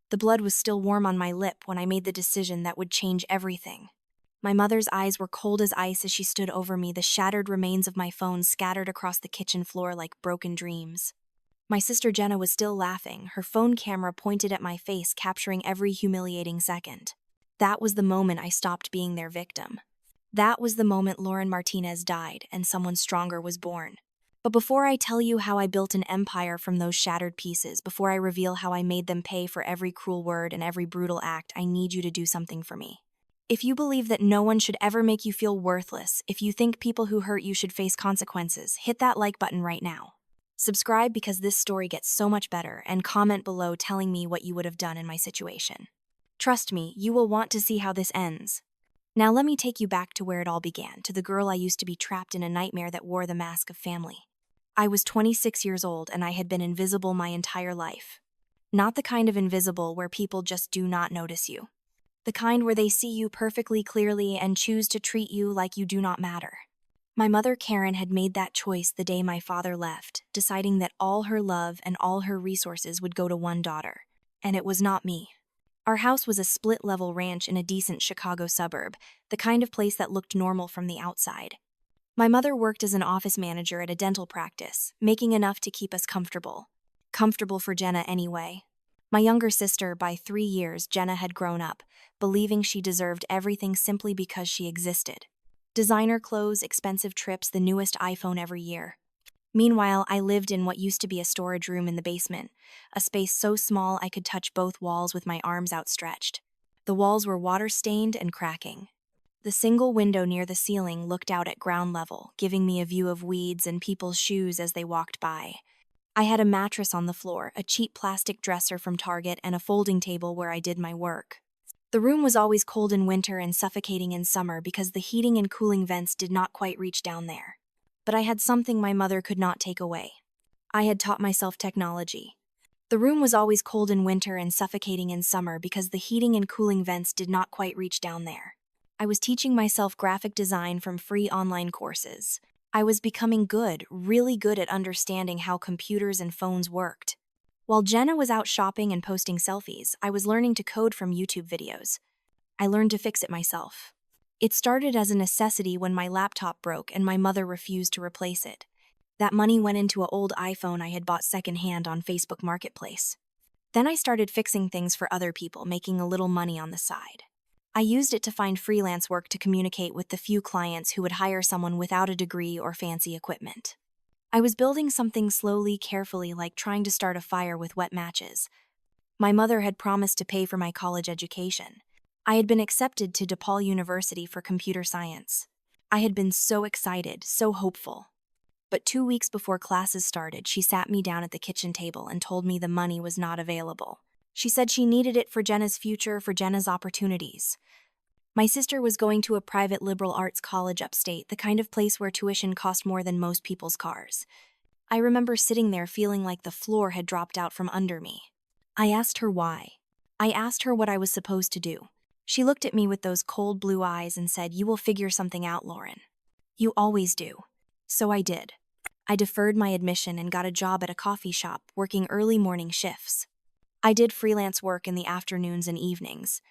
The blood was still warm on my lip when I made the decision that would change everything. My mother's eyes were cold as ice as she stood over me, the shattered remains of my phone scattered across the kitchen floor like broken dreams. My sister Jenna was still laughing, her phone camera pointed at my face, capturing every humiliating second. That was the moment I stopped being their victim. That was the moment Lauren Martinez died and someone stronger was born. But before I tell you how I built an empire from those shattered pieces, before I reveal how I made them pay for every cruel word and every brutal act, I need you to do something for me. If you believe that no one should ever make you feel worthless, if you think people who hurt you should face consequences, hit that like button right now. Subscribe because this story gets so much better, and comment below telling me what you would have done in my situation. Trust me, you will want to see how this ends. Now let me take you back to where it all began, to the girl I used to be, trapped in a nightmare that wore the mask of family. I was 26 years old and I had been invisible my entire life. Not the kind of invisible where people just do not notice you. The kind where they see you perfectly clearly and choose to treat you like you do not matter. My mother Karen had made that choice the day my father left, deciding that all her love and all her resources would go to one daughter. And it was not me. Our house was a split-level ranch in a decent Chicago suburb, the kind of place that looked normal from the outside. My mother worked as an office manager at a dental practice, making enough to keep us comfortable. Comfortable for Jenna anyway. My younger sister, by 3 years, Jenna had grown up, believing she deserved everything simply because she existed. Designer clothes, expensive trips, the newest iPhone every year. Meanwhile, I lived in what used to be a storage room in the basement, a space so small I could touch both walls with my arms outstretched. The walls were water-stained and cracking. The single window near the ceiling looked out at ground level, giving me a view of weeds and people's shoes as they walked by. I had a mattress on the floor, a cheap plastic dresser from Target, and a folding table where I did my work. The room was always cold in winter and suffocating in summer because the heating and cooling vents did not quite reach down there. But I had something my mother could not take away. I had taught myself technology. The room was always cold in winter and suffocating in summer because the heating and cooling vents did not quite reach down there. I was teaching myself graphic design from free online courses. I was becoming good, really good at understanding how computers and phones worked. While Jenna was out shopping and posting selfies, I was learning to code from YouTube videos. I learned to fix it myself. It started as a necessity when my laptop broke and my mother refused to replace it. That money went into an old iPhone I had bought secondhand on Facebook Marketplace. Then I started fixing things for other people, making a little money on the side. I used it to find freelance work to communicate with the few clients who would hire someone without a degree or fancy equipment. I was building something slowly, carefully, like trying to start a fire with wet matches. My mother had promised to pay for my college education. I had been accepted to DePaul University for computer science. I had been so excited, so hopeful. But 2 weeks before classes started, she sat me down at the kitchen table and told me the money was not available. She said she needed it for Jenna's future, for Jenna's opportunities. My sister was going to a private liberal arts college upstate, the kind of place where tuition cost more than most people's cars. I remember sitting there feeling like the floor had dropped out from under me. I asked her why. I asked her what I was supposed to do. She looked at me with those cold blue eyes and said, "You will figure something out, Lauren. You always do." So I did. I deferred my admission and got a job at a coffee shop, working early morning shifts. I did freelance work in the afternoons and evenings.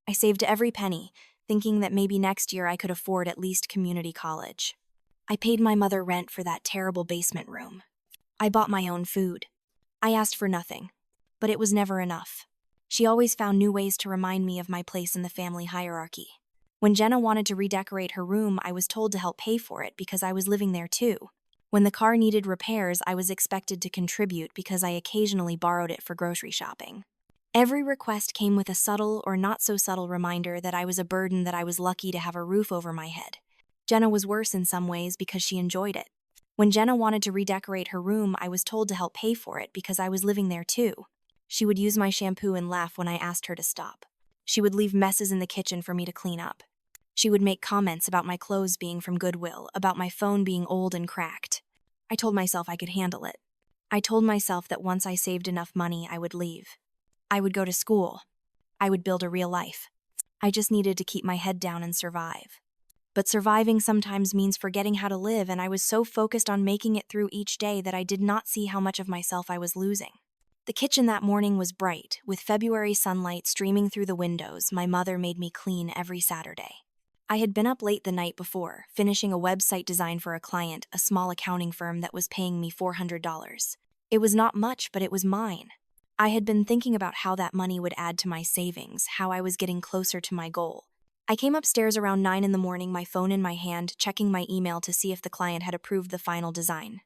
I saved every penny, thinking that maybe next year I could afford at least community college. I paid my mother rent for that terrible basement room. I bought my own food. I asked for nothing, but it was never enough. She always found new ways to remind me of my place in the family hierarchy. When Jenna wanted to redecorate her room, I was told to help pay for it because I was living there too. When the car needed repairs, I was expected to contribute because I occasionally borrowed it for grocery shopping. Every request came with a subtle or not so subtle reminder that I was a burden, that I was lucky to have a roof over my head. Jenna was worse in some ways because she enjoyed it. When Jenna wanted to redecorate her room, I was told to help pay for it because I was living there too. She would use my shampoo and laugh when I asked her to stop. She would leave messes in the kitchen for me to clean up. She would make comments about my clothes being from Goodwill, about my phone being old and cracked. I told myself I could handle it. I told myself that once I saved enough money, I would leave. I would go to school. I would build a real life. I just needed to keep my head down and survive. But surviving sometimes means forgetting how to live, and I was so focused on making it through each day that I did not see how much of myself I was losing. The kitchen that morning was bright, with February sunlight streaming through the windows. My mother made me clean every Saturday. I had been up late the night before, finishing a website design for a client, a small accounting firm that was paying me $400. It was not much, but it was mine. I had been thinking about how that money would add to my savings, how I was getting closer to my goal. I came upstairs around 9 in the morning, my phone in my hand, checking my email to see if the client had approved the final design.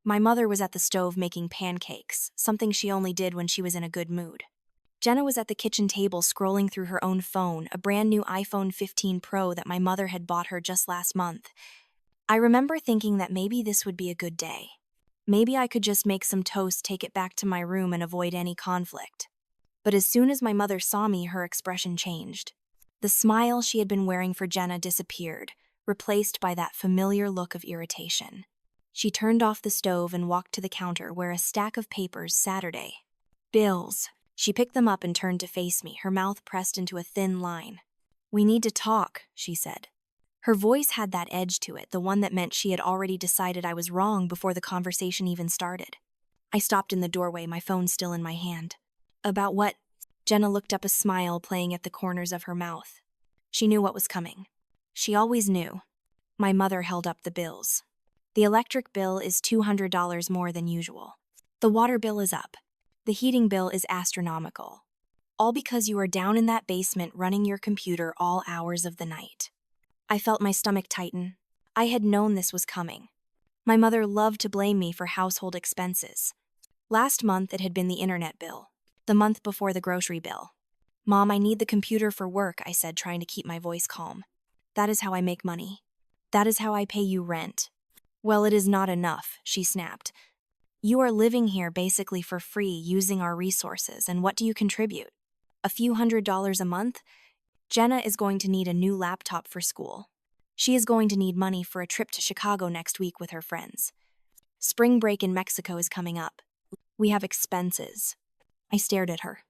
My mother was at the stove making pancakes, something she only did when she was in a good mood. Jenna was at the kitchen table scrolling through her own phone, a brand new iPhone 15 Pro that my mother had bought her just last month. I remember thinking that maybe this would be a good day. Maybe I could just make some toast, take it back to my room, and avoid any conflict. But as soon as my mother saw me, her expression changed. The smile she had been wearing for Jenna disappeared, replaced by that familiar look of irritation. She turned off the stove and walked to the counter where a stack of papers, Saturday. Bills. She picked them up and turned to face me, her mouth pressed into a thin line. "We need to talk," she said. Her voice had that edge to it, the one that meant she had already decided I was wrong before the conversation even started. I stopped in the doorway, my phone still in my hand. "About what?" Jenna looked up, a smile playing at the corners of her mouth. She knew what was coming. She always knew. My mother held up the bills. "The electric bill is $200 more than usual. The water bill is up. The heating bill is astronomical. All because you are down in that basement running your computer all hours of the night." I felt my stomach tighten. I had known this was coming. My mother loved to blame me for household expenses. Last month it had been the internet bill. The month before, the grocery bill. "Mom, I need the computer for work," I said, trying to keep my voice calm. "That is how I make money. That is how I pay you rent." "Well, it is not enough," she snapped. "You are living here basically for free, using our resources, and what do you contribute? A few $100s a month? Jenna is going to need a new laptop for school. She is going to need money for a trip to Chicago next week with her friends. Spring break in Mexico is coming up. We have expenses." I stared at her.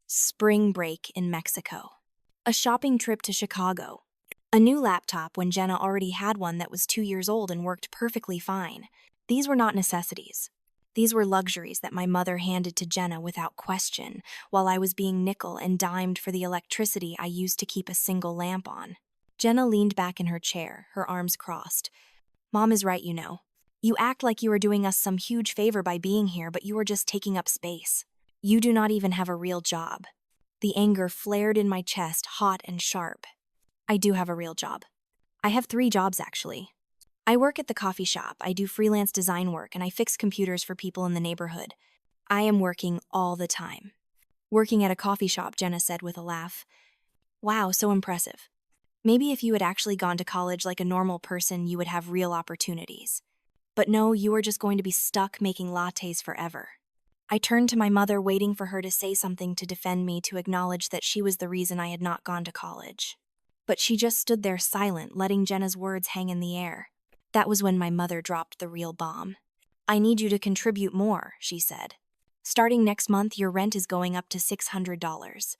Spring break in Mexico. A shopping trip to Chicago. A new laptop when Jenna already had one that was 2 years old and worked perfectly fine. These were not necessities. These were luxuries that my mother handed to Jenna without question, while I was being nickel and dimed for the electricity I used to keep a single lamp on. Jenna leaned back in her chair, her arms crossed. "Mom is right, you know. You act like you are doing us some huge favor by being here, but you are just taking up space. You do not even have a real job." The anger flared in my chest, hot and sharp. I do have a real job. I have 3 jobs, actually. I work at the coffee shop, I do freelance design work, and I fix computers for people in the neighborhood. I am working all the time. "Working at a coffee shop," Jenna said with a laugh. "Wow, so impressive. Maybe if you had actually gone to college like a normal person, you would have real opportunities. But no, you are just going to be stuck making lattes forever." I turned to my mother, waiting for her to say something to defend me, to acknowledge that she was the reason I had not gone to college. But she just stood there silent, letting Jenna's words hang in the air. That was when my mother dropped the real bomb. "I need you to contribute more," she said. "Starting next month, your rent is going up to $600.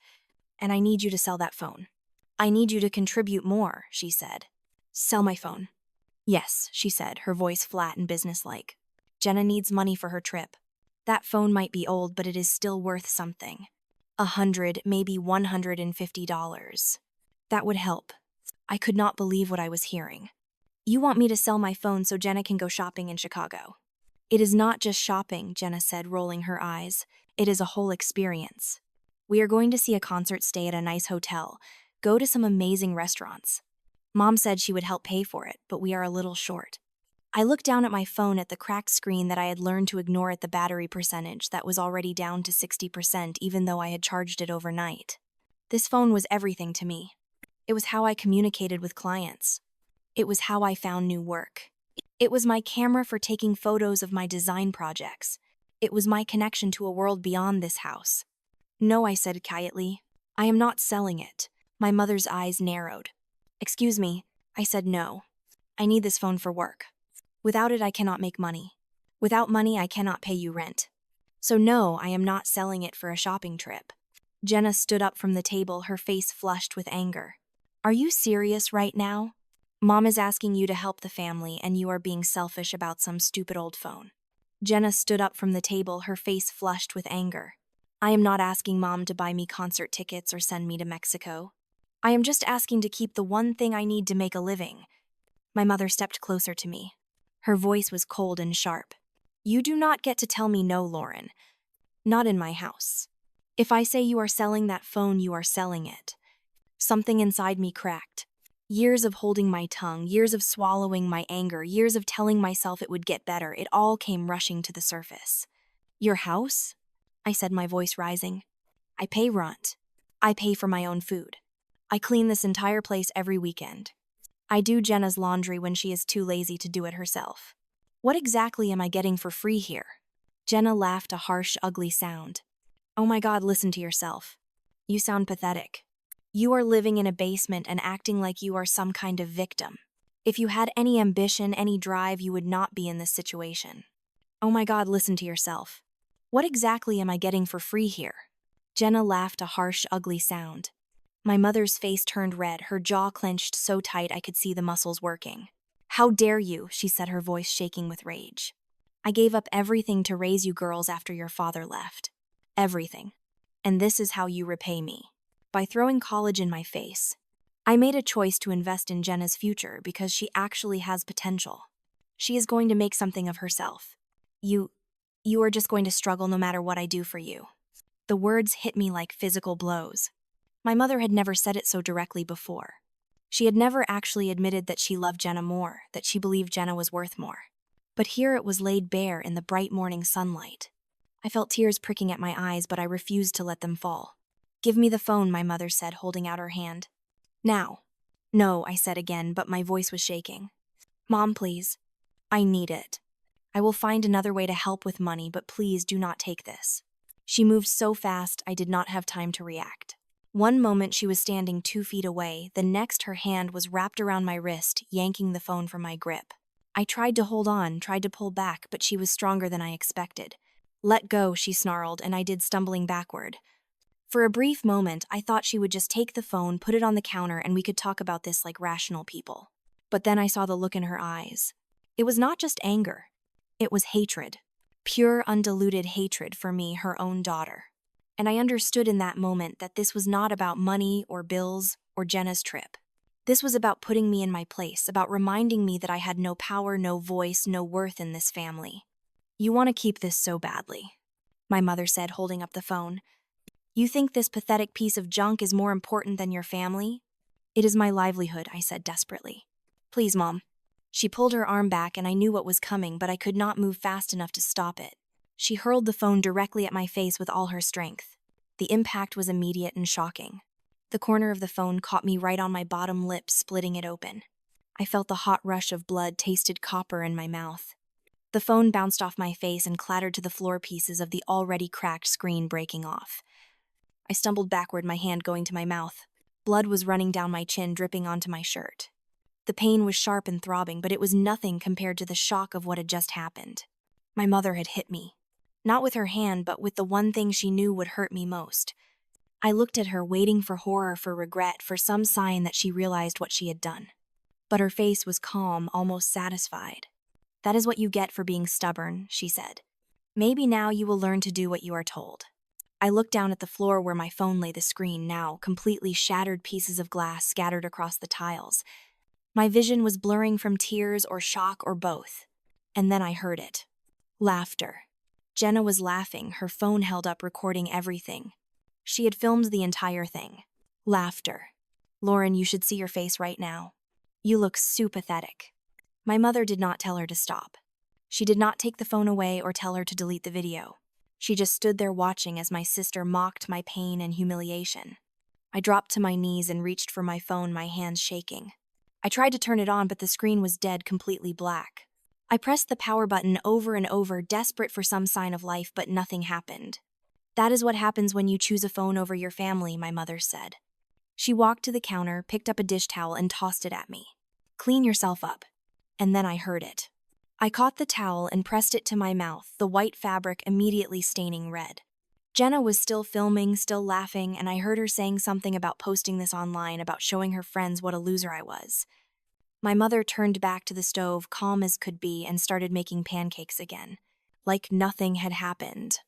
And I need you to sell that phone." "I need you to contribute more," she said. "Sell my phone." "Yes," she said, her voice flat and businesslike. "Jenna needs money for her trip. That phone might be old, but it is still worth something. $100, maybe $150. That would help." I could not believe what I was hearing. "You want me to sell my phone so Jenna can go shopping in Chicago?" "It is not just shopping," Jenna said, rolling her eyes. "It is a whole experience. We are going to see a concert, stay at a nice hotel, go to some amazing restaurants. Mom said she would help pay for it, but we are a little short." I looked down at my phone, at the cracked screen that I had learned to ignore, at the battery percentage that was already down to 60% even though I had charged it overnight. This phone was everything to me. It was how I communicated with clients. It was how I found new work. It was my camera for taking photos of my design projects. It was my connection to a world beyond this house. "No," I said quietly. "I am not selling it." My mother's eyes narrowed. "Excuse me," I said. "No. I need this phone for work. Without it, I cannot make money. Without money, I cannot pay you rent. So no, I am not selling it for a shopping trip." Jenna stood up from the table, her face flushed with anger. "Are you serious right now? Mom is asking you to help the family, and you are being selfish about some stupid old phone." Jenna stood up from the table, her face flushed with anger. I am not asking Mom to buy me concert tickets or send me to Mexico. I am just asking to keep the one thing I need to make a living. My mother stepped closer to me. Her voice was cold and sharp. You do not get to tell me no, Lauren. Not in my house. If I say you are selling that phone, you are selling it. Something inside me cracked. Years of holding my tongue, years of swallowing my anger, years of telling myself it would get better, it all came rushing to the surface. Your house? I said, my voice rising. I pay rent. I pay for my own food. I clean this entire place every weekend. I do Jenna's laundry when she is too lazy to do it herself. What exactly am I getting for free here? Jenna laughed a harsh, ugly sound. Oh my God, listen to yourself. You sound pathetic. You are living in a basement and acting like you are some kind of victim. If you had any ambition, any drive, you would not be in this situation. Oh my God, listen to yourself. What exactly am I getting for free here? Jenna laughed a harsh, ugly sound. My mother's face turned red, her jaw clenched so tight I could see the muscles working. How dare you, she said, her voice shaking with rage. I gave up everything to raise you girls after your father left. Everything. And this is how you repay me. By throwing college in my face. I made a choice to invest in Jenna's future because she actually has potential. She is going to make something of herself. You are just going to struggle no matter what I do for you. The words hit me like physical blows. My mother had never said it so directly before. She had never actually admitted that she loved Jenna more, that she believed Jenna was worth more. But here it was laid bare in the bright morning sunlight. I felt tears pricking at my eyes, but I refused to let them fall. Give me the phone, my mother said, holding out her hand. Now. No, I said again, but my voice was shaking. Mom, please. I need it. I will find another way to help with money, but please do not take this. She moved so fast, I did not have time to react. One moment she was standing 2 feet away, the next her hand was wrapped around my wrist, yanking the phone from my grip. I tried to hold on, tried to pull back, but she was stronger than I expected. Let go, she snarled, and I did, stumbling backward. For a brief moment, I thought she would just take the phone, put it on the counter, and we could talk about this like rational people. But then I saw the look in her eyes. It was not just anger. It was hatred. Pure, undiluted hatred for me, her own daughter. And I understood in that moment that this was not about money or bills or Jenna's trip. This was about putting me in my place, about reminding me that I had no power, no voice, no worth in this family. You want to keep this so badly, my mother said, holding up the phone. You think this pathetic piece of junk is more important than your family? It is my livelihood, I said desperately. Please, Mom. She pulled her arm back and I knew what was coming, but I could not move fast enough to stop it. She hurled the phone directly at my face with all her strength. The impact was immediate and shocking. The corner of the phone caught me right on my bottom lip, splitting it open. I felt the hot rush of blood, tasted copper in my mouth. The phone bounced off my face and clattered to the floor, pieces of the already cracked screen breaking off. I stumbled backward, my hand going to my mouth. Blood was running down my chin, dripping onto my shirt. The pain was sharp and throbbing, but it was nothing compared to the shock of what had just happened. My mother had hit me. Not with her hand, but with the one thing she knew would hurt me most. I looked at her, waiting for horror, for regret, for some sign that she realized what she had done. But her face was calm, almost satisfied. That is what you get for being stubborn, she said. Maybe now you will learn to do what you are told. I looked down at the floor where my phone lay, the screen now, completely shattered, pieces of glass scattered across the tiles. My vision was blurring from tears or shock or both. And then I heard it. Laughter. Jenna was laughing, her phone held up, recording everything. She had filmed the entire thing. Laughter. Lauren, you should see your face right now. You look so pathetic. My mother did not tell her to stop. She did not take the phone away or tell her to delete the video. She just stood there watching as my sister mocked my pain and humiliation. I dropped to my knees and reached for my phone, my hands shaking. I tried to turn it on, but the screen was dead, completely black. I pressed the power button over and over, desperate for some sign of life, but nothing happened. That is what happens when you choose a phone over your family, my mother said. She walked to the counter, picked up a dish towel, and tossed it at me. Clean yourself up. And then I heard it. I caught the towel and pressed it to my mouth, the white fabric immediately staining red. Jenna was still filming, still laughing, and I heard her saying something about posting this online, about showing her friends what a loser I was. My mother turned back to the stove, calm as could be, and started making pancakes again. like nothing had happened.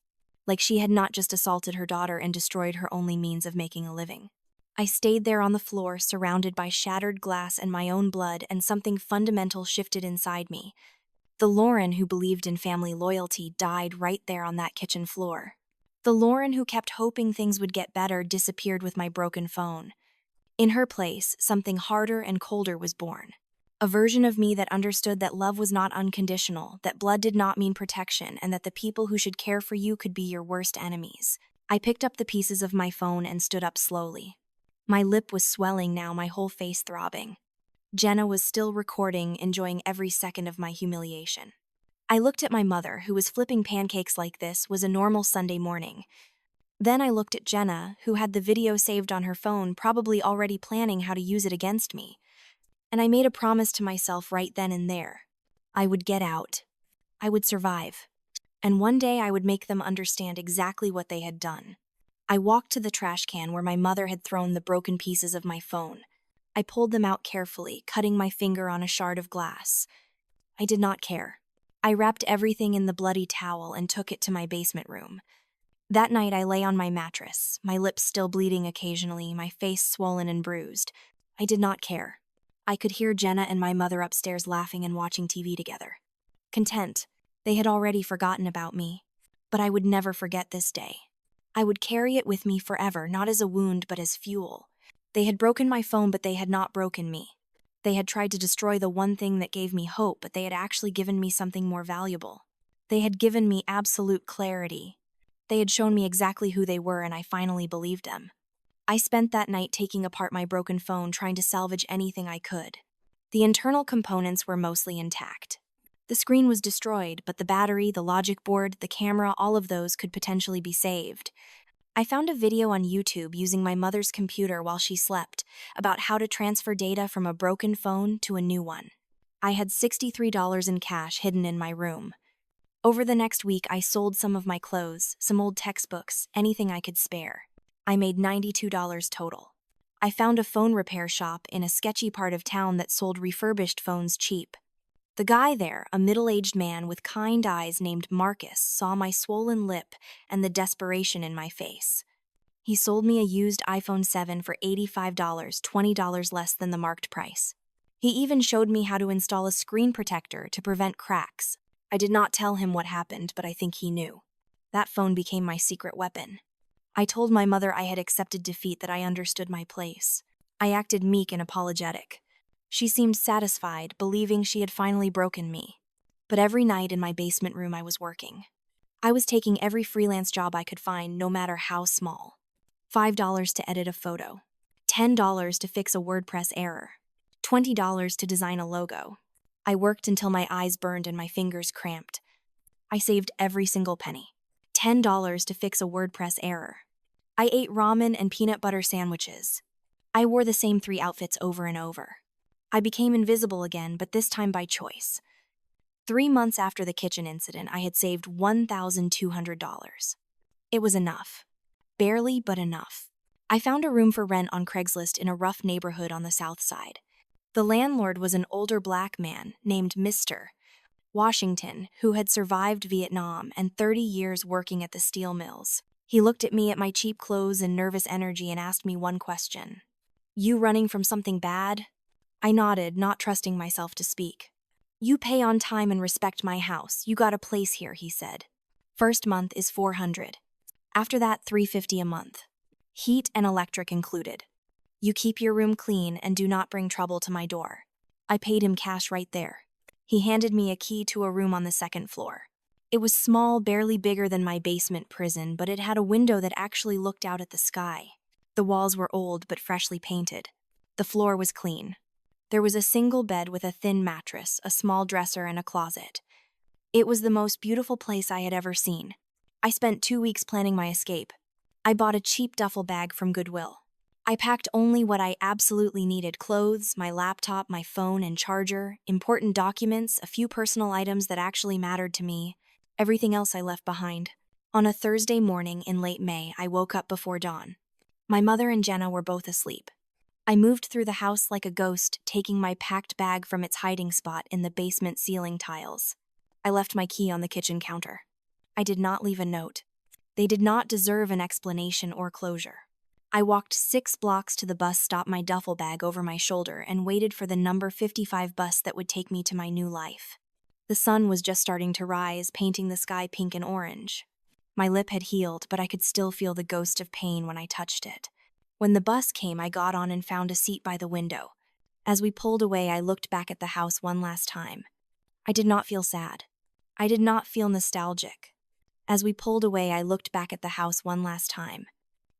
Like she had not just assaulted her daughter and destroyed her only means of making a living. I stayed there on the floor, surrounded by shattered glass and my own blood, and something fundamental shifted inside me. The Lauren who believed in family loyalty died right there on that kitchen floor. The Lauren who kept hoping things would get better disappeared with my broken phone. In her place, something harder and colder was born. A version of me that understood that love was not unconditional, that blood did not mean protection, and that the people who should care for you could be your worst enemies. I picked up the pieces of my phone and stood up slowly. My lip was swelling now, my whole face throbbing. Jenna was still recording, enjoying every second of my humiliation. I looked at my mother, who was flipping pancakes like this was a normal Sunday morning. Then I looked at Jenna, who had the video saved on her phone, probably already planning how to use it against me. And I made a promise to myself right then and there. I would get out. I would survive. And one day I would make them understand exactly what they had done. I walked to the trash can where my mother had thrown the broken pieces of my phone. I pulled them out carefully, cutting my finger on a shard of glass. I did not care. I wrapped everything in the bloody towel and took it to my basement room. That night I lay on my mattress, my lips still bleeding occasionally, my face swollen and bruised. I did not care. I could hear Jenna and my mother upstairs laughing and watching TV together. Content. They had already forgotten about me. But I would never forget this day. I would carry it with me forever, not as a wound but as fuel. They had broken my phone, but they had not broken me. They had tried to destroy the one thing that gave me hope, but they had actually given me something more valuable. They had given me absolute clarity. They had shown me exactly who they were, and I finally believed them. I spent that night taking apart my broken phone, trying to salvage anything I could. The internal components were mostly intact. The screen was destroyed, but the battery, the logic board, the camera, all of those could potentially be saved. I found a video on YouTube using my mother's computer while she slept about how to transfer data from a broken phone to a new one. I had $63 in cash hidden in my room. Over the next week, I sold some of my clothes, some old textbooks, anything I could spare. I made $92 total. I found a phone repair shop in a sketchy part of town that sold refurbished phones cheap. The guy there, a middle-aged man with kind eyes named Marcus, saw my swollen lip and the desperation in my face. He sold me a used iPhone 7 for $85, $20 less than the marked price. He even showed me how to install a screen protector to prevent cracks. I did not tell him what happened, but I think he knew. That phone became my secret weapon. I told my mother I had accepted defeat, that I understood my place. I acted meek and apologetic. She seemed satisfied, believing she had finally broken me. But every night in my basement room I was working. I was taking every freelance job I could find, no matter how small. $5 to edit a photo. $10 to fix a WordPress error. $20 to design a logo. I worked until my eyes burned and my fingers cramped. I saved every single penny. $10 to fix a WordPress error. I ate ramen and peanut butter sandwiches. I wore the same 3 outfits over and over. I became invisible again, but this time by choice. 3 months after the kitchen incident, I had saved $1,200. It was enough. Barely, but enough. I found a room for rent on Craigslist in a rough neighborhood on the south side. The landlord was an older black man named Mr. Washington, who had survived Vietnam and 30 years working at the steel mills. He looked at me, at my cheap clothes and nervous energy, and asked me one question. "You running from something bad?" I nodded, not trusting myself to speak. "You pay on time and respect my house. You got a place here," he said. "First month is $400. After that, $350 a month. Heat and electric included. You keep your room clean and do not bring trouble to my door." I paid him cash right there. He handed me a key to a room on the 2nd floor. It was small, barely bigger than my basement prison, but it had a window that actually looked out at the sky. The walls were old but freshly painted. The floor was clean. There was a single bed with a thin mattress, a small dresser, and a closet. It was the most beautiful place I had ever seen. I spent 2 weeks planning my escape. I bought a cheap duffel bag from Goodwill. I packed only what I absolutely needed: clothes, my laptop, my phone and charger, important documents, a few personal items that actually mattered to me. Everything else I left behind. On a Thursday morning in late May, I woke up before dawn. My mother and Jenna were both asleep. I moved through the house like a ghost, taking my packed bag from its hiding spot in the basement ceiling tiles. I left my key on the kitchen counter. I did not leave a note. They did not deserve an explanation or closure. I walked 6 blocks to the bus stop, my duffel bag over my shoulder, and waited for the number 55 bus that would take me to my new life. The sun was just starting to rise, painting the sky pink and orange. My lip had healed, but I could still feel the ghost of pain when I touched it. When the bus came, I got on and found a seat by the window. As we pulled away, I looked back at the house one last time. I did not feel sad. I did not feel nostalgic. As we pulled away, I looked back at the house one last time.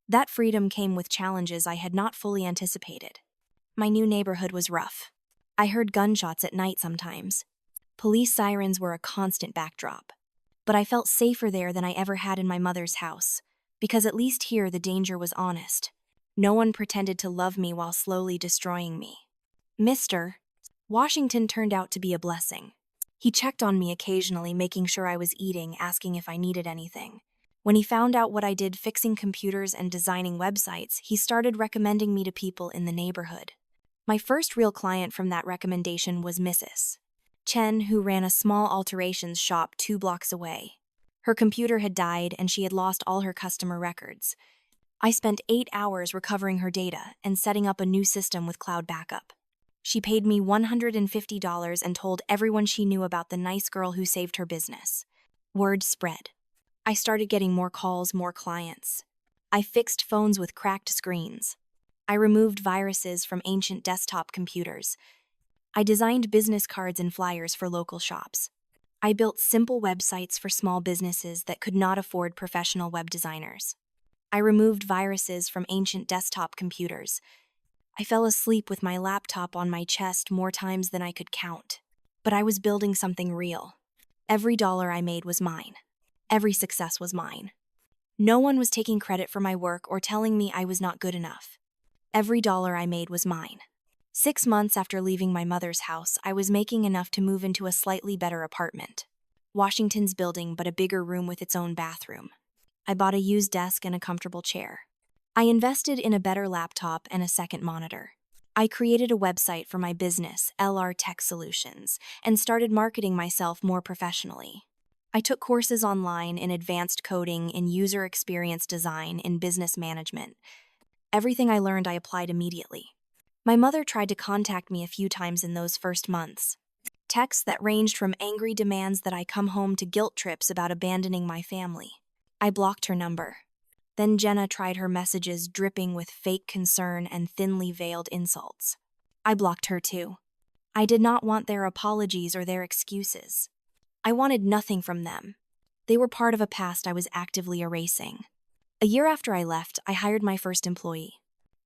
That freedom came with challenges I had not fully anticipated. My new neighborhood was rough. I heard gunshots at night sometimes. Police sirens were a constant backdrop. But I felt safer there than I ever had in my mother's house, because at least here the danger was honest. No one pretended to love me while slowly destroying me. Mr. Washington turned out to be a blessing. He checked on me occasionally, making sure I was eating, asking if I needed anything. When he found out what I did fixing computers and designing websites, he started recommending me to people in the neighborhood. My first real client from that recommendation was Mrs. Chen, who ran a small alterations shop 2 blocks away. Her computer had died and she had lost all her customer records. I spent 8 hours recovering her data and setting up a new system with cloud backup. She paid me $150 and told everyone she knew about the nice girl who saved her business. Word spread. I started getting more calls, more clients. I fixed phones with cracked screens. I removed viruses from ancient desktop computers. I designed business cards and flyers for local shops. I built simple websites for small businesses that could not afford professional web designers. I removed viruses from ancient desktop computers. I fell asleep with my laptop on my chest more times than I could count. But I was building something real. Every dollar I made was mine. Every success was mine. No one was taking credit for my work or telling me I was not good enough. Every dollar I made was mine. 6 months after leaving my mother's house, I was making enough to move into a slightly better apartment. Washington's building, but a bigger room with its own bathroom. I bought a used desk and a comfortable chair. I invested in a better laptop and a second monitor. I created a website for my business, LR Tech Solutions, and started marketing myself more professionally. I took courses online in advanced coding, in user experience design, in business management. Everything I learned I applied immediately. My mother tried to contact me a few times in those first months. Texts that ranged from angry demands that I come home to guilt trips about abandoning my family. I blocked her number. Then Jenna tried her messages dripping with fake concern and thinly veiled insults. I blocked her too. I did not want their apologies or their excuses. I wanted nothing from them. They were part of a past I was actively erasing. A year after I left, I hired my first employee.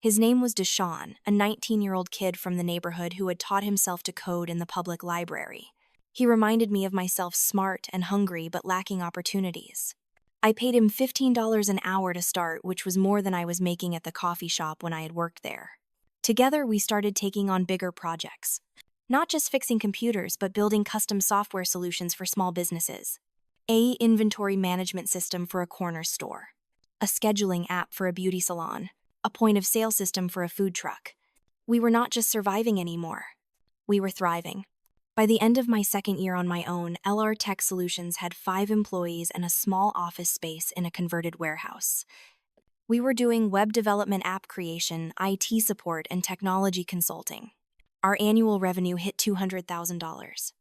His name was Deshaun, a 19-year-old kid from the neighborhood who had taught himself to code in the public library. He reminded me of myself, smart and hungry but lacking opportunities. I paid him $15 an hour to start, which was more than I was making at the coffee shop when I had worked there. Together, we started taking on bigger projects. Not just fixing computers, but building custom software solutions for small businesses. An inventory management system for a corner store. A scheduling app for a beauty salon. A point-of-sale system for a food truck. We were not just surviving anymore. We were thriving. By the end of my second year on my own, LR Tech Solutions had 5 employees and a small office space in a converted warehouse. We were doing web development, app creation, IT support, and technology consulting. Our annual revenue hit $200,000.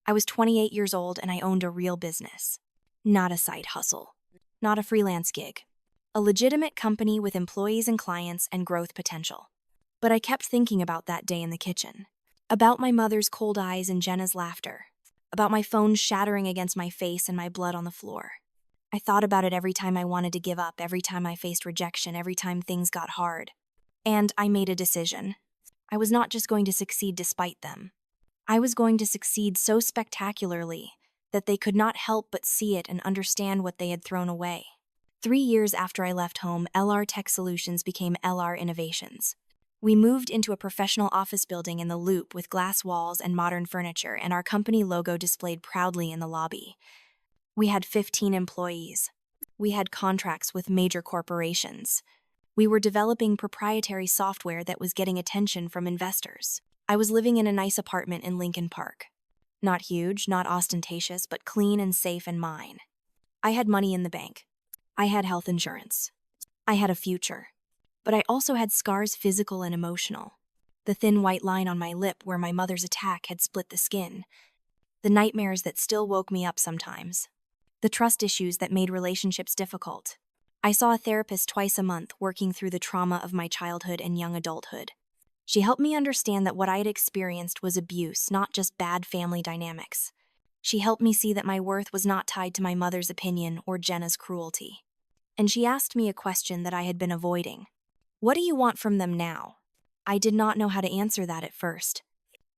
I was 28 years old and I owned a real business. Not a side hustle. Not a freelance gig. A legitimate company with employees and clients and growth potential. But I kept thinking about that day in the kitchen. About my mother's cold eyes and Jenna's laughter. About my phone shattering against my face and my blood on the floor. I thought about it every time I wanted to give up, every time I faced rejection, every time things got hard. And I made a decision. I was not just going to succeed despite them. I was going to succeed so spectacularly that they could not help but see it and understand what they had thrown away. 3 years after I left home, LR Tech Solutions became LR Innovations. We moved into a professional office building in the Loop with glass walls and modern furniture, and our company logo displayed proudly in the lobby. We had 15 employees. We had contracts with major corporations. We were developing proprietary software that was getting attention from investors. I was living in a nice apartment in Lincoln Park. Not huge, not ostentatious, but clean and safe and mine. I had money in the bank. I had health insurance. I had a future. But I also had scars, physical and emotional. The thin white line on my lip where my mother's attack had split the skin. The nightmares that still woke me up sometimes. The trust issues that made relationships difficult. I saw a therapist twice a month working through the trauma of my childhood and young adulthood. She helped me understand that what I had experienced was abuse, not just bad family dynamics. She helped me see that my worth was not tied to my mother's opinion or Jenna's cruelty. And she asked me a question that I had been avoiding. What do you want from them now? I did not know how to answer that at first.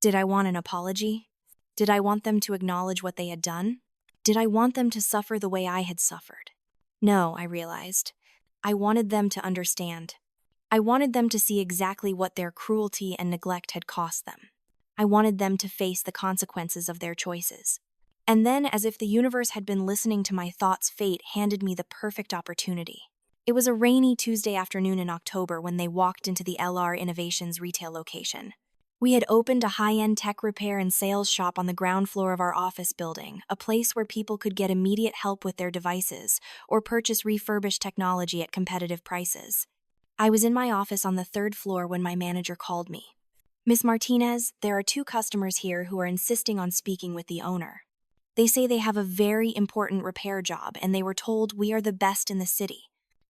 Did I want an apology? Did I want them to acknowledge what they had done? Did I want them to suffer the way I had suffered? No, I realized. I wanted them to understand. I wanted them to see exactly what their cruelty and neglect had cost them. I wanted them to face the consequences of their choices. And then, as if the universe had been listening to my thoughts, fate handed me the perfect opportunity. It was a rainy Tuesday afternoon in October when they walked into the LR Innovations retail location. We had opened a high-end tech repair and sales shop on the ground floor of our office building, a place where people could get immediate help with their devices or purchase refurbished technology at competitive prices. I was in my office on the third floor when my manager called me. Miss Martinez, there are 2 customers here who are insisting on speaking with the owner. They say they have a very important repair job and they were told we are the best in the city.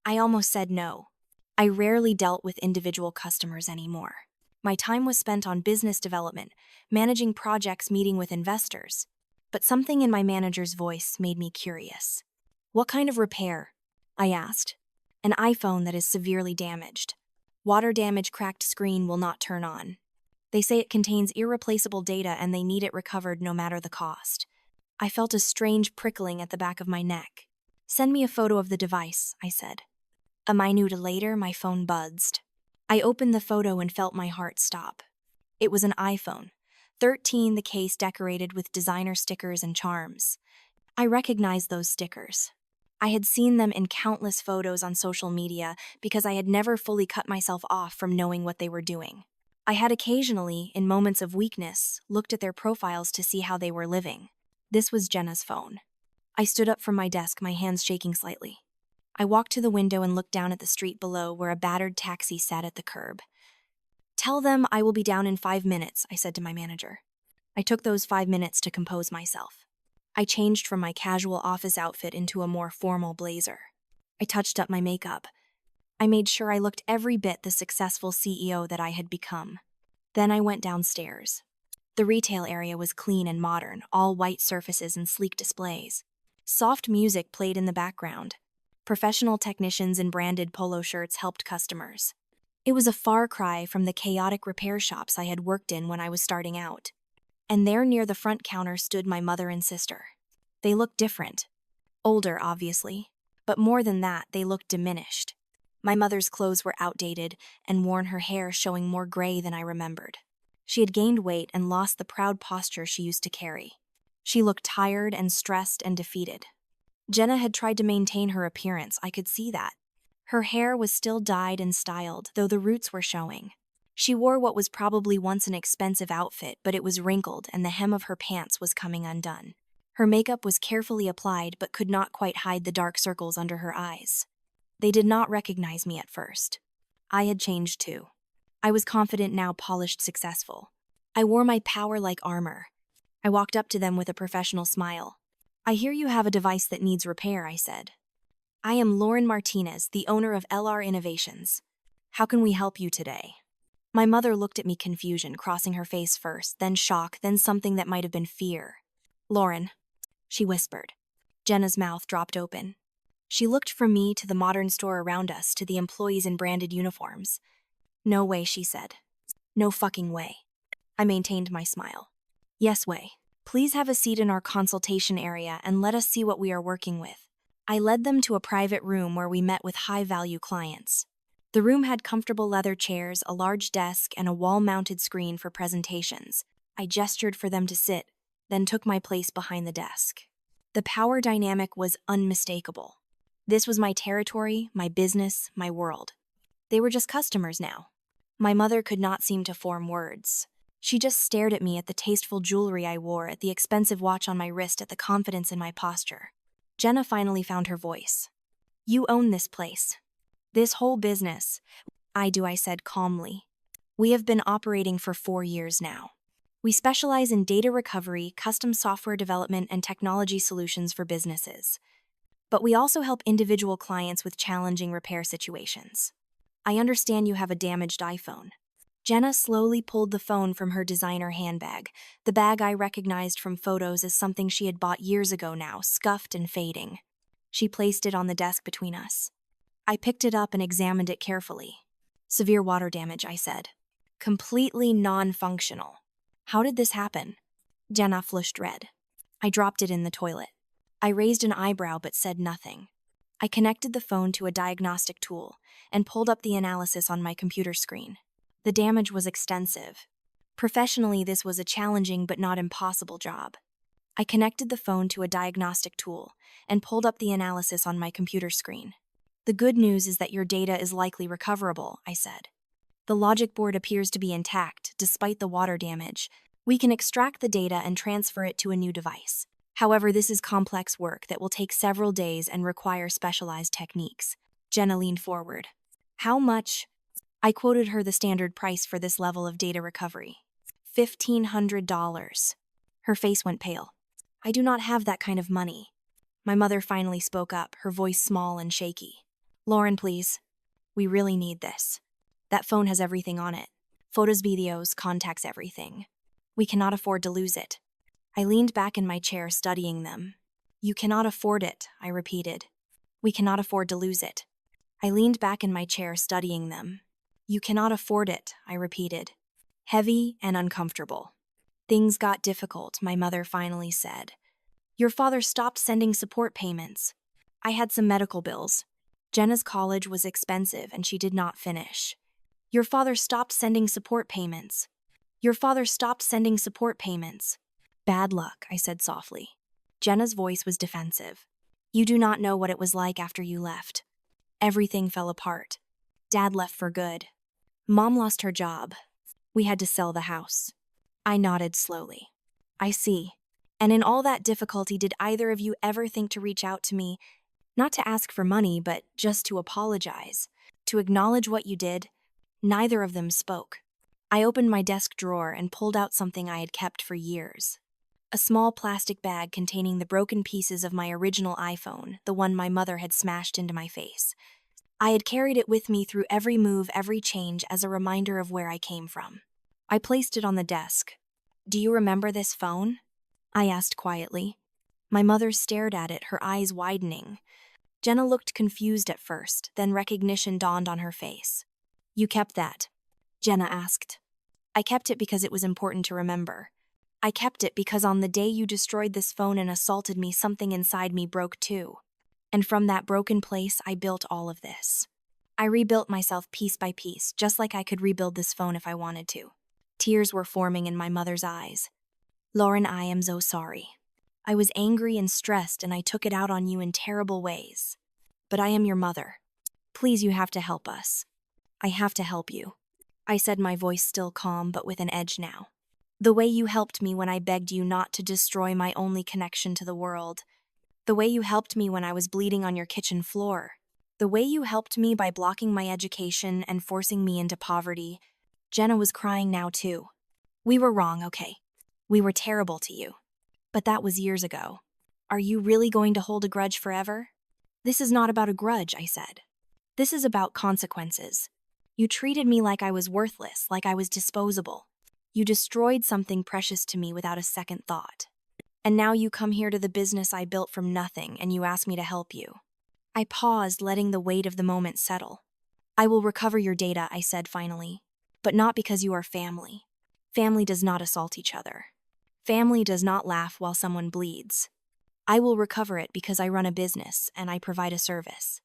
I almost said no. I rarely dealt with individual customers anymore. My time was spent on business development, managing projects, meeting with investors. But something in my manager's voice made me curious. What kind of repair? I asked. An iPhone that is severely damaged. Water damage, cracked screen will not turn on. They say it contains irreplaceable data and they need it recovered no matter the cost. I felt a strange prickling at the back of my neck. Send me a photo of the device, I said. A minute later, my phone buzzed. I opened the photo and felt my heart stop. It was an iPhone 13, the case decorated with designer stickers and charms. I recognized those stickers. I had seen them in countless photos on social media because I had never fully cut myself off from knowing what they were doing. I had occasionally, in moments of weakness, looked at their profiles to see how they were living. This was Jenna's phone. I stood up from my desk, my hands shaking slightly. I walked to the window and looked down at the street below where a battered taxi sat at the curb. Tell them I will be down in 5 minutes, I said to my manager. I took those 5 minutes to compose myself. I changed from my casual office outfit into a more formal blazer. I touched up my makeup. I made sure I looked every bit the successful CEO that I had become. Then I went downstairs. The retail area was clean and modern, all white surfaces and sleek displays. Soft music played in the background. Professional technicians in branded polo shirts helped customers. It was a far cry from the chaotic repair shops I had worked in when I was starting out. And there near the front counter stood my mother and sister. They looked different. Older, obviously. But more than that, they looked diminished. My mother's clothes were outdated and worn, her hair showing more gray than I remembered. She had gained weight and lost the proud posture she used to carry. She looked tired and stressed and defeated. Jenna had tried to maintain her appearance, I could see that. Her hair was still dyed and styled, though the roots were showing. She wore what was probably once an expensive outfit, but it was wrinkled and the hem of her pants was coming undone. Her makeup was carefully applied but could not quite hide the dark circles under her eyes. They did not recognize me at first. I had changed too. I was confident now, polished, successful. I wore my power like armor. I walked up to them with a professional smile. I hear you have a device that needs repair, I said. I am Lauren Martinez, the owner of LR Innovations. How can we help you today? My mother looked at me, confusion crossing her face first, then shock, then something that might have been fear. Lauren, she whispered. Jenna's mouth dropped open. She looked from me to the modern store around us, to the employees in branded uniforms. No way, she said. No fucking way. I maintained my smile. Yes way. Please have a seat in our consultation area and let us see what we are working with. I led them to a private room where we met with high-value clients. The room had comfortable leather chairs, a large desk, and a wall-mounted screen for presentations. I gestured for them to sit, then took my place behind the desk. The power dynamic was unmistakable. This was my territory, my business, my world. They were just customers now. My mother could not seem to form words. She just stared at me, at the tasteful jewelry I wore, at the expensive watch on my wrist, at the confidence in my posture. Jenna finally found her voice. You own this place. This whole business. I do, I said calmly. We have been operating for 4 years now. We specialize in data recovery, custom software development, and technology solutions for businesses. But we also help individual clients with challenging repair situations. I understand you have a damaged iPhone. Jenna slowly pulled the phone from her designer handbag, the bag I recognized from photos as something she had bought years ago now, scuffed and fading. She placed it on the desk between us. I picked it up and examined it carefully. Severe water damage, I said. Completely non-functional. How did this happen? Jenna flushed red. I dropped it in the toilet. I raised an eyebrow but said nothing. I connected the phone to a diagnostic tool and pulled up the analysis on my computer screen. The damage was extensive. Professionally, this was a challenging but not impossible job. I connected the phone to a diagnostic tool and pulled up the analysis on my computer screen. The good news is that your data is likely recoverable, I said. The logic board appears to be intact, despite the water damage. We can extract the data and transfer it to a new device. However, this is complex work that will take several days and require specialized techniques. Jenna leaned forward. How much? I quoted her the standard price for this level of data recovery. $1,500. Her face went pale. I do not have that kind of money. My mother finally spoke up, her voice small and shaky. Lauren, please. We really need this. That phone has everything on it. Photos, videos, contacts, everything. We cannot afford to lose it. I leaned back in my chair, studying them. You cannot afford it, I repeated. We cannot afford to lose it. I leaned back in my chair, studying them. You cannot afford it, I repeated. Heavy and uncomfortable. Things got difficult, my mother finally said. Your father stopped sending support payments. I had some medical bills. Jenna's college was expensive and she did not finish. Your father stopped sending support payments. Your father stopped sending support payments. Bad luck, I said softly. Jenna's voice was defensive. You do not know what it was like after you left. Everything fell apart. Dad left for good. Mom lost her job. We had to sell the house. I nodded slowly. I see. And in all that difficulty, did either of you ever think to reach out to me, not to ask for money, but just to apologize, to acknowledge what you did? Neither of them spoke. I opened my desk drawer and pulled out something I had kept for years. A small plastic bag containing the broken pieces of my original iPhone, the one my mother had smashed into my face. I had carried it with me through every move, every change, as a reminder of where I came from. I placed it on the desk. Do you remember this phone? I asked quietly. My mother stared at it, her eyes widening. Jenna looked confused at first, then recognition dawned on her face. You kept that? Jenna asked. I kept it because it was important to remember. I kept it because on the day you destroyed this phone and assaulted me, something inside me broke too. And from that broken place, I built all of this. I rebuilt myself piece by piece, just like I could rebuild this phone if I wanted to. Tears were forming in my mother's eyes. Lauren, I am so sorry. I was angry and stressed, and I took it out on you in terrible ways. But I am your mother. Please, you have to help us. I have to help you. I said, my voice still calm, but with an edge now. The way you helped me when I begged you not to destroy my only connection to the world. The way you helped me when I was bleeding on your kitchen floor. The way you helped me by blocking my education and forcing me into poverty. Jenna was crying now too. We were wrong, okay. We were terrible to you. But that was years ago. Are you really going to hold a grudge forever? This is not about a grudge, I said. This is about consequences. You treated me like I was worthless, like I was disposable. You destroyed something precious to me without a second thought. And now you come here to the business I built from nothing and you ask me to help you. I paused, letting the weight of the moment settle. I will recover your data, I said finally. But not because you are family. Family does not assault each other. Family does not laugh while someone bleeds. I will recover it because I run a business and I provide a service.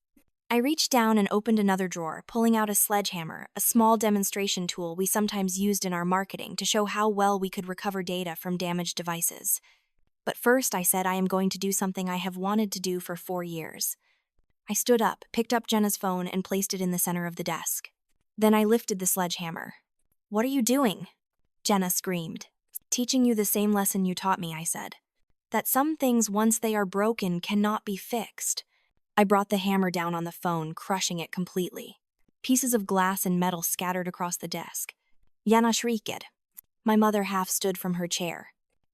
I reached down and opened another drawer, pulling out a sledgehammer, a small demonstration tool we sometimes used in our marketing to show how well we could recover data from damaged devices. But first, I said, I am going to do something I have wanted to do for 4 years. I stood up, picked up Jenna's phone, and placed it in the center of the desk. Then I lifted the sledgehammer. What are you doing? Jenna screamed. Teaching you the same lesson you taught me, I said. That some things, once they are broken, cannot be fixed. I brought the hammer down on the phone, crushing it completely. Pieces of glass and metal scattered across the desk. Jana shrieked. My mother half stood from her chair.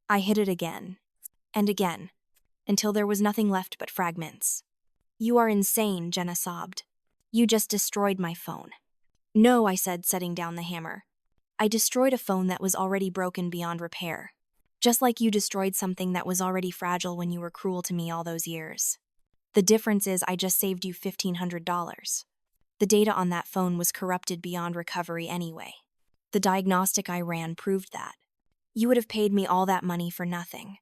I hit it again, and again, until there was nothing left but fragments. You are insane, Jenna sobbed. You just destroyed my phone. No, I said, setting down the hammer. I destroyed a phone that was already broken beyond repair. Just like you destroyed something that was already fragile when you were cruel to me all those years. The difference is I just saved you $1,500. The data on that phone was corrupted beyond recovery anyway. The diagnostic I ran proved that. You would have paid me all that money for nothing.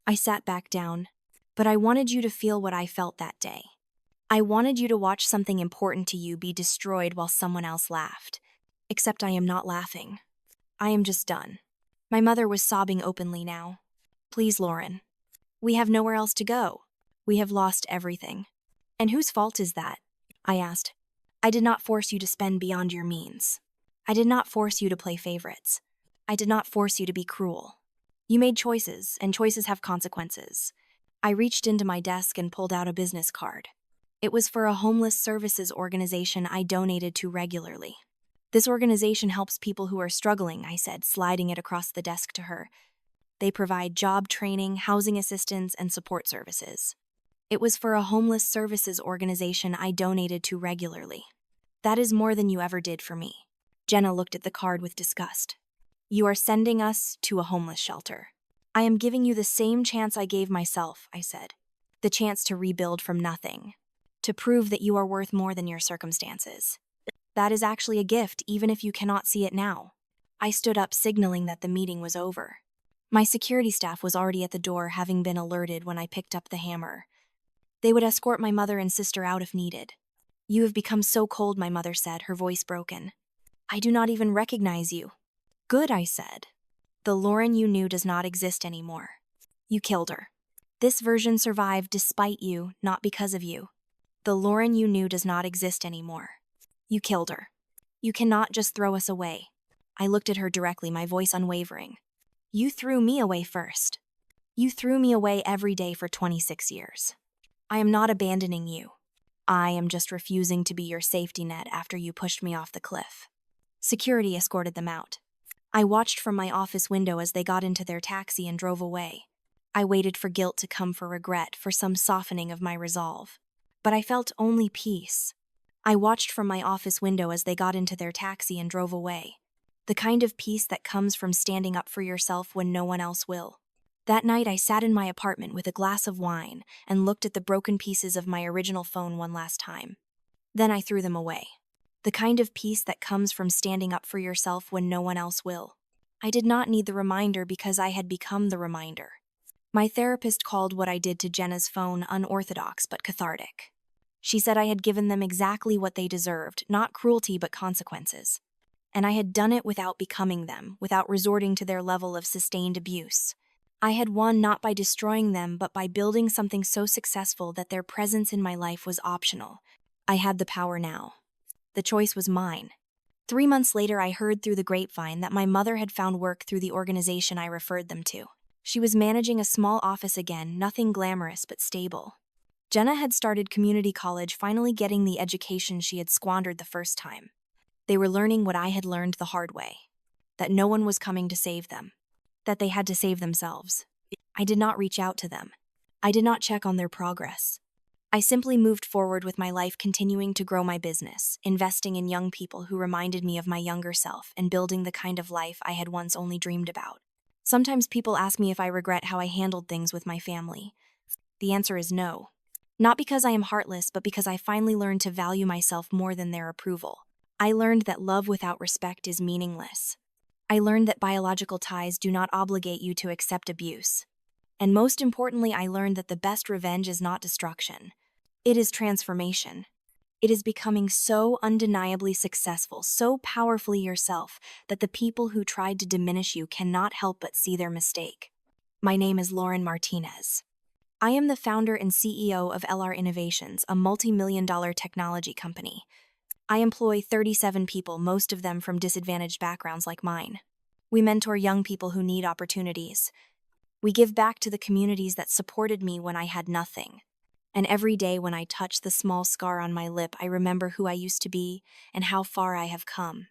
I sat back down, but I wanted you to feel what I felt that day. I wanted you to watch something important to you be destroyed while someone else laughed. Except I am not laughing. I am just done. My mother was sobbing openly now. Please, Lauren. We have nowhere else to go. We have lost everything. And whose fault is that? I asked. I did not force you to spend beyond your means. I did not force you to play favorites. I did not force you to be cruel. You made choices, and choices have consequences. I reached into my desk and pulled out a business card. It was for a homeless services organization I donated to regularly. This organization helps people who are struggling, I said, sliding it across the desk to her. They provide job training, housing assistance, and support services. It was for a homeless services organization I donated to regularly. That is more than you ever did for me. Jenna looked at the card with disgust. You are sending us to a homeless shelter. I am giving you the same chance I gave myself, I said. The chance to rebuild from nothing. To prove that you are worth more than your circumstances. That is actually a gift, even if you cannot see it now. I stood up, signaling that the meeting was over. My security staff was already at the door, having been alerted when I picked up the hammer. They would escort my mother and sister out if needed. You have become so cold, my mother said, her voice broken. I do not even recognize you. Good, I said. The Lauren you knew does not exist anymore. You killed her. This version survived despite you, not because of you. The Lauren you knew does not exist anymore. You killed her. You cannot just throw us away. I looked at her directly, my voice unwavering. You threw me away first. You threw me away every day for 26 years. I am not abandoning you. I am just refusing to be your safety net after you pushed me off the cliff. Security escorted them out. I watched from my office window as they got into their taxi and drove away. I waited for guilt to come, for regret, for some softening of my resolve. But I felt only peace. I watched from my office window as they got into their taxi and drove away. The kind of peace that comes from standing up for yourself when no one else will. That night I sat in my apartment with a glass of wine and looked at the broken pieces of my original phone one last time. Then I threw them away. The kind of peace that comes from standing up for yourself when no one else will. I did not need the reminder because I had become the reminder. My therapist called what I did to Jenna's phone unorthodox but cathartic. She said I had given them exactly what they deserved, not cruelty but consequences. And I had done it without becoming them, without resorting to their level of sustained abuse. I had won not by destroying them, but by building something so successful that their presence in my life was optional. I had the power now. The choice was mine. 3 months later, I heard through the grapevine that my mother had found work through the organization I referred them to. She was managing a small office again, nothing glamorous but stable. Jenna had started community college, finally getting the education she had squandered the first time. They were learning what I had learned the hard way. That no one was coming to save them. That they had to save themselves. I did not reach out to them. I did not check on their progress. I simply moved forward with my life, continuing to grow my business, investing in young people who reminded me of my younger self, and building the kind of life I had once only dreamed about. Sometimes people ask me if I regret how I handled things with my family. The answer is no. Not because I am heartless, but because I finally learned to value myself more than their approval. I learned that love without respect is meaningless. I learned that biological ties do not obligate you to accept abuse. And most importantly, I learned that the best revenge is not destruction. It is transformation. It is becoming so undeniably successful, so powerfully yourself, that the people who tried to diminish you cannot help but see their mistake. My name is Lauren Martinez. I am the founder and CEO of LR Innovations, a multi-million-dollar technology company. I employ 37 people, most of them from disadvantaged backgrounds like mine. We mentor young people who need opportunities. We give back to the communities that supported me when I had nothing. And every day when I touch the small scar on my lip, I remember who I used to be and how far I have come.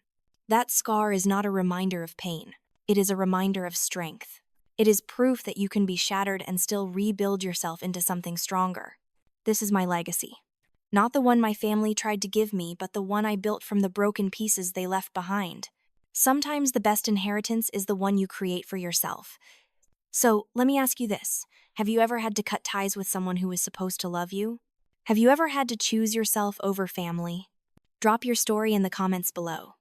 That scar is not a reminder of pain. It is a reminder of strength. It is proof that you can be shattered and still rebuild yourself into something stronger. This is my legacy. Not the one my family tried to give me, but the one I built from the broken pieces they left behind. Sometimes the best inheritance is the one you create for yourself. So, let me ask you this. Have you ever had to cut ties with someone who was supposed to love you? Have you ever had to choose yourself over family? Drop your story in the comments below.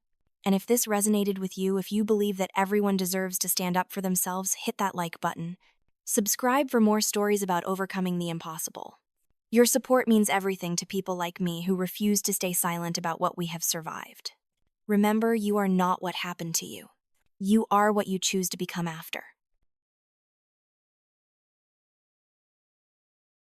And if this resonated with you, if you believe that everyone deserves to stand up for themselves, hit that like button. Subscribe for more stories about overcoming the impossible. Your support means everything to people like me who refuse to stay silent about what we have survived. Remember, you are not what happened to you. You are what you choose to become after.